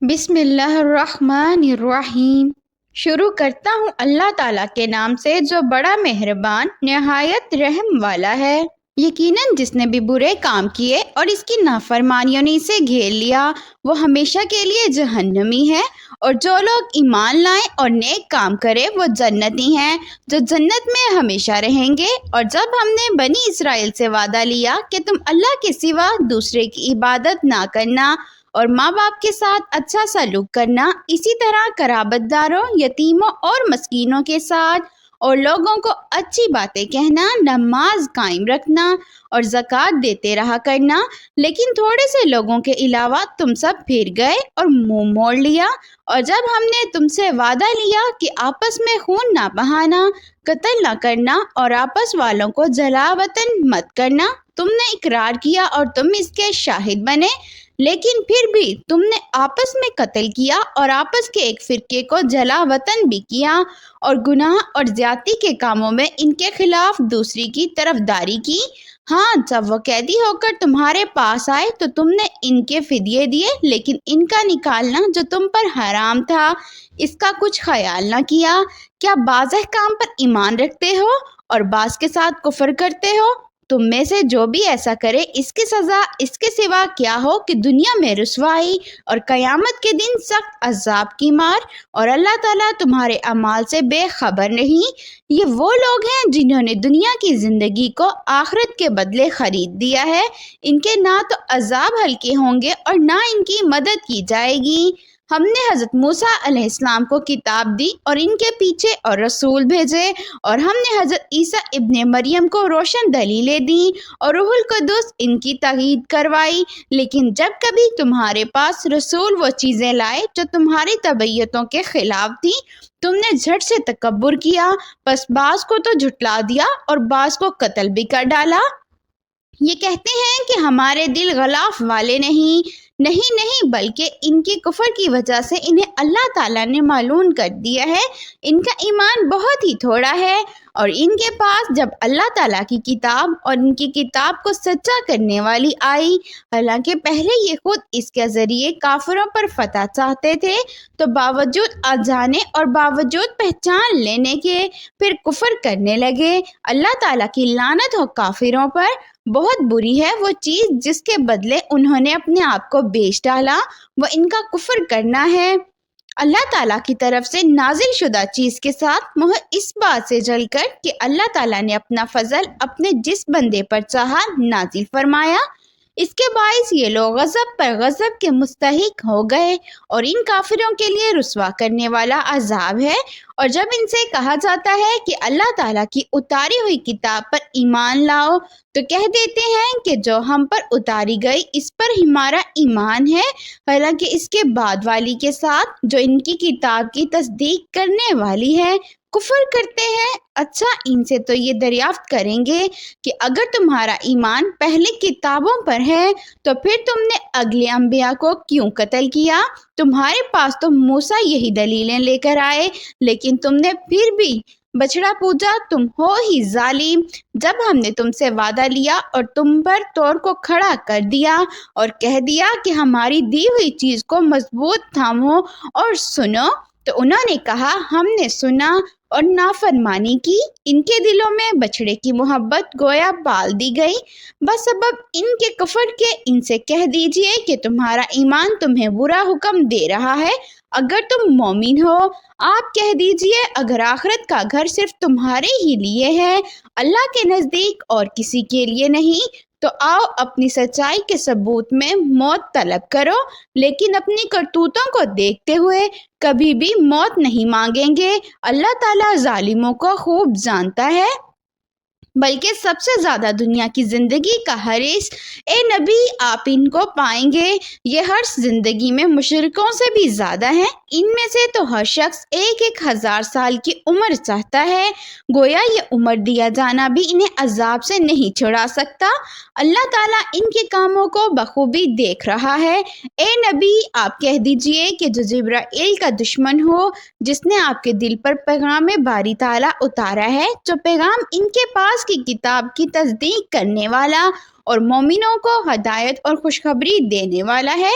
بسم اللہ الرحمن الرحیم۔ شروع کرتا ہوں اللہ تعالیٰ کے نام سے جو بڑا مہربان نہایت رحم والا ہے۔ یقیناً جس نے بھی برے کام کیے اور اس کی نافرمانیوں نے اسے گھیر لیا وہ ہمیشہ کے لیے جہنمی ہے، اور جو لوگ ایمان لائیں اور نیک کام کرے وہ جنتی ہیں جو جنت میں ہمیشہ رہیں گے۔ اور جب ہم نے بنی اسرائیل سے وعدہ لیا کہ تم اللہ کے سوا دوسرے کی عبادت نہ کرنا اور ماں باپ کے ساتھ اچھا سلوک کرنا، اسی طرح قرابت داروں، یتیموں اور مسکینوں کے ساتھ اور لوگوں کو اچھی باتیں کہنا، نماز قائم رکھنا اور زکوٰۃ دیتے رہا کرنا، لیکن تھوڑے سے لوگوں کے علاوہ تم سب پھر گئے اور منہ موڑ لیا۔ اور جب ہم نے تم سے وعدہ لیا کہ آپس میں خون نہ بہانا، قتل نہ کرنا اور آپس والوں کو جلا وطن مت کرنا، تم نے اقرار کیا اور تم اس کے شاہد بنے، لیکن پھر بھی تم نے آپس میں قتل کیا اور آپس کے ایک فرقے کو جلا وطن بھی کیا اور گناہ اور زیادتی کے کاموں میں ان کے خلاف دوسری کی طرفداری کی۔ ہاں، جب وہ قیدی ہو کر تمہارے پاس آئے تو تم نے ان کے فدیے دیے، لیکن ان کا نکالنا جو تم پر حرام تھا اس کا کچھ خیال نہ کیا۔ کیا بعض احکام پر ایمان رکھتے ہو اور بعض کے ساتھ کفر کرتے ہو؟ تم میں سے جو بھی ایسا کرے اس کی سزا اس کے سوا کیا ہو کہ دنیا میں رسوائی اور قیامت کے دن سخت عذاب کی مار، اور اللہ تعالیٰ تمہارے اعمال سے بے خبر نہیں۔ یہ وہ لوگ ہیں جنہوں نے دنیا کی زندگی کو آخرت کے بدلے خرید دیا ہے، ان کے نہ تو عذاب ہلکے ہوں گے اور نہ ان کی مدد کی جائے گی۔ ہم نے حضرت موسیٰ علیہ السلام کو کتاب دی اور ان کے پیچھے اور رسول بھیجے، اور ہم نے حضرت عیسیٰ ابن مریم کو روشن دلیلیں دیں اور روح القدس ان کی تائید کروائی، لیکن جب کبھی تمہارے پاس رسول وہ چیزیں لائے جو تمہاری طبیعتوں کے خلاف تھیں، تم نے جھٹ سے تکبر کیا، پس بعض کو تو جھٹلا دیا اور بعض کو قتل بھی کر ڈالا۔ یہ کہتے ہیں کہ ہمارے دل غلاف والے نہیں، بلکہ ان کے کفر کی وجہ سے انہیں اللہ تعالیٰ نے معلوم کر دیا ہے۔ ان کا ایمان بہت ہی تھوڑا ہے، اور ان کے پاس جب اللہ تعالیٰ کی کتاب اور ان کی کتاب کو سچا کرنے والی آئی، حالانکہ پہلے یہ خود اس کے ذریعے کافروں پر فتح چاہتے تھے، تو باوجود جانے اور باوجود پہچان لینے کے پھر کفر کرنے لگے۔ اللہ تعالیٰ کی لعنت ہو کافروں پر۔ بہت بری ہے وہ چیز جس کے بدلے انہوں نے اپنے آپ کو بیچ ڈالا، وہ ان کا کفر کرنا ہے۔ اللہ تعالیٰ کی طرف سے نازل شدہ چیز کے ساتھ مہر اس بات سے جل کر کہ اللہ تعالیٰ نے اپنا فضل اپنے جس بندے پر چاہا نازل فرمایا، اس کے باعث یہ لوگ غضب پر غضب کے مستحق ہو گئے، اور ان کافروں کے لیے رسوا کرنے والا عذاب ہے۔ اور جب ان سے کہا جاتا ہے کہ اللہ تعالیٰ کی اتاری ہوئی کتاب پر ایمان لاؤ، تو کہہ دیتے ہیں کہ جو ہم پر اتاری گئی اس پر ہمارا ایمان ہے، حالانکہ اس کے بعد والی کے ساتھ جو ان کی کتاب کی تصدیق کرنے والی ہے کفر کرتے ہیں۔ اچھا، ان سے تو یہ دریافت کریں گے کہ اگر تمہارا ایمان پہلے کتابوں پر ہے تو پھر تم نے اگلے انبیاء کو کیوں قتل کیا؟ تمہارے پاس تو موسیٰ یہی دلیلیں لے کر آئے، لیکن تم نے پھر بھی بچڑا پوجا، تم ہو ہی ظالم۔ جب ہم نے تم سے وعدہ لیا اور تم پر طور کو کھڑا کر دیا اور کہہ دیا کہ ہماری دی ہوئی چیز کو مضبوط تھامو اور سنو، تو انہوں نے کہا ہم نے سنا اور نافرمانی کی۔ ان کے دلوں میں بچڑے کی محبت گویا پال دی گئی۔ بس سبب ان کے کفر کے ان سے کہہ دیجئے کہ تمہارا ایمان تمہیں برا حکم دے رہا ہے اگر تم مومن ہو۔ آپ کہہ دیجئے اگر آخرت کا گھر صرف تمہارے ہی لیے ہے، اللہ کے نزدیک اور کسی کے لیے نہیں، تو آؤ اپنی سچائی کے ثبوت میں موت طلب کرو، لیکن اپنی کرتوتوں کو دیکھتے ہوئے کبھی بھی موت نہیں مانگیں گے۔ اللہ تعالیٰ ظالموں کو خوب جانتا ہے، بلکہ سب سے زیادہ دنیا کی زندگی کا حریص اے نبی آپ ان کو پائیں گے۔ یہ حرص زندگی میں مشرکوں سے بھی زیادہ ہے۔ ان میں سے تو ہر شخص 1000 سال کی عمر چاہتا ہے، گویا یہ عمر دیا جانا بھی انہیں عذاب سے نہیں چھڑا سکتا۔ اللہ تعالیٰ ان کے کاموں کو بخوبی دیکھ رہا ہے۔ اے نبی آپ کہہ دیجئے کہ جو جبرائیل کا دشمن ہو، جس نے آپ کے دل پر پیغام باری تعالیٰ اتارا ہے، جو پیغام ان کے پاس کی کتاب کی تصدیق کرنے والا اور مومنوں کو ہدایت اور خوشخبری دینے والا ہے،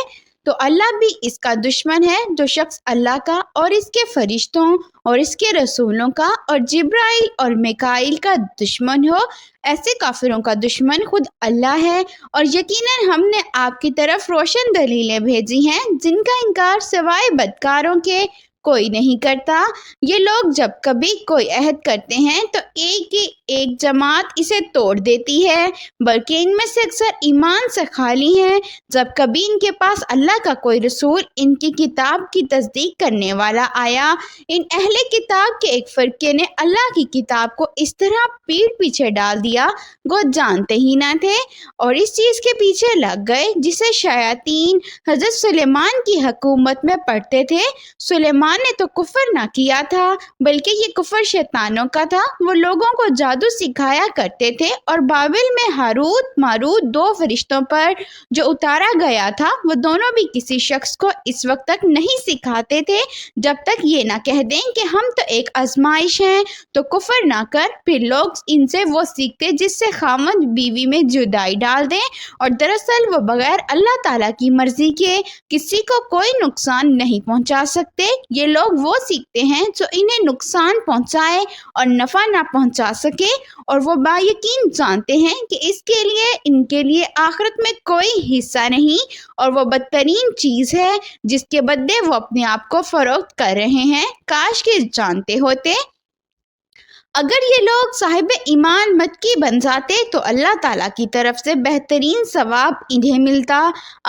تو اللہ بھی اس کا دشمن ہے۔ جو شخص اللہ کا اور اس کے فرشتوں اور اس کے رسولوں کا اور جبرائیل اور میکائیل کا دشمن ہو، ایسے کافروں کا دشمن خود اللہ ہے۔ اور یقیناً ہم نے آپ کی طرف روشن دلیلیں بھیجی ہیں جن کا انکار سوائے بدکاروں کے کوئی نہیں کرتا۔ یہ لوگ جب کبھی کوئی عہد کرتے ہیں تو ایک جماعت اسے توڑ دیتی ہے، بلکہ ان میں سے اکثر ایمان سے خالی ہیں۔ جب کبھی ان کے پاس اللہ کا کوئی رسول ان کی کتاب کی تصدیق کرنے والا آیا، ان اہل کتاب کے ایک فرقے نے اللہ کی کتاب کو اس طرح پیٹھ پیچھے ڈال دیا وہ جانتے ہی نہ تھے، اور اس چیز کے پیچھے لگ گئے جسے شیاطین حضرت سلیمان کی حکومت میں پڑھتے تھے۔ سلیمان نے تو کفر نہ کیا تھا، بلکہ یہ کفر شیطانوں کا تھا۔ وہ لوگوں کو جادو سکھایا کرتے تھے، اور بابل میں ہاروت ماروت 2 فرشتوں پر جو اتارا گیا تھا، وہ دونوں بھی کسی شخص کو اس وقت تک نہیں سکھاتے تھے جب تک یہ نہ کہہ دیں کہ ہم تو ایک آزمائش ہیں، تو کفر نہ کر۔ پھر لوگ ان سے وہ سیکھتے جس سے خامد بیوی میں جدائی ڈال دیں، اور دراصل وہ بغیر اللہ تعالیٰ کی مرضی کے کسی کو کوئی نقصان نہیں پہنچا سکتے۔ یہ لوگ وہ سیکھتے ہیں جو انہیں نقصان پہنچائے اور نفع نہ پہنچا سکے، اور وہ بایقین جانتے ہیں کہ اس کے لیے ان کے لیے آخرت میں کوئی حصہ نہیں، اور وہ بدترین چیز ہے جس کے بدلے وہ اپنے آپ کو فروخت کر رہے ہیں۔ کاش کہ جانتے ہوتے۔ اگر یہ لوگ صاحب ایمان متقی بن جاتے تو اللہ تعالیٰ کی طرف سے بہترین ثواب انہیں ملتا۔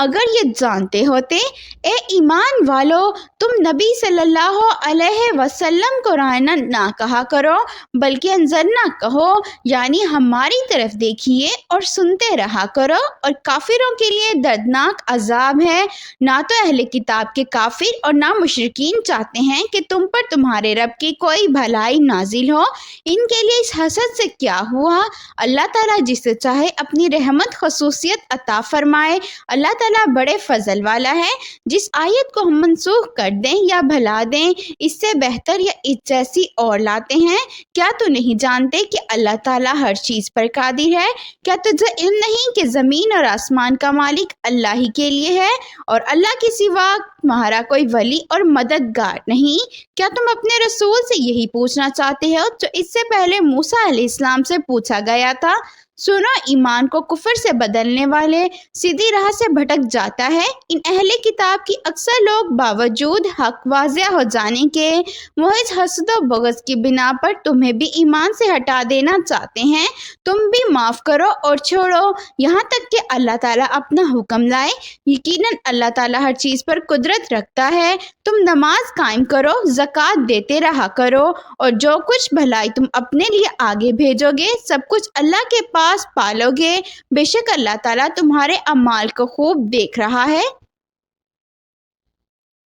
اگر یہ جانتے ہوتے۔ اے ایمان والو، تم نبی صلی اللہ علیہ وسلم کو رعنا نہ کہا کرو بلکہ انظرنا کہو، یعنی ہماری طرف دیکھیے اور سنتے رہا کرو۔ اور کافروں کے لیے دردناک عذاب ہے۔ نہ تو اہل کتاب کے کافر اور نہ مشرکین چاہتے ہیں کہ تم پر تمہارے رب کی کوئی بھلائی نازل ہو۔ ان کے لیے اس حسد سے کیا ہوا؟ اللہ تعالیٰ جسے چاہے اپنی رحمت خصوصیت عطا فرمائے۔ اللہ تعالیٰ بڑے فضل والا ہے۔ جس آیت کو ہم منسوخ کر دیں یا بھلا دیں، اس سے بہتر یا اس جیسی اور لاتے ہیں۔ کیا تو نہیں جانتے کہ اللہ تعالیٰ ہر چیز پر قادر ہے؟ کیا تجھے علم نہیں کہ زمین اور آسمان کا مالک اللہ ہی کے لیے ہے، اور اللہ کے سوا تمہارا کوئی ولی اور مددگار نہیں؟ کیا تم اپنے رسول سے یہی پوچھنا چاہتے ہو جو اس سے پہلے موسیٰ علیہ السلام سے پوچھا گیا تھا؟ سنو، ایمان کو کفر سے بدلنے والے سیدھی راہ سے بھٹک جاتا ہے۔ ان اہل کتاب کی اکثر لوگ باوجود حق واضح ہو جانے کے محض حسد و بغض کی بنا پر تمہیں بھی ایمان سے ہٹا دینا چاہتے ہیں۔ تم بھی معاف کرو اور چھوڑو یہاں تک کہ اللہ تعالیٰ اپنا حکم لائے۔ یقیناً اللہ تعالیٰ ہر چیز پر قدرت رکھتا ہے۔ تم نماز قائم کرو، زکوٰۃ دیتے رہا کرو، اور جو کچھ بھلائی تم اپنے لیے آگے بھیجو گے سب کچھ اللہ کے پاس پالو گے۔ بے شک اللہ تعالیٰ تمہارے اعمال کو خوب دیکھ رہا ہے۔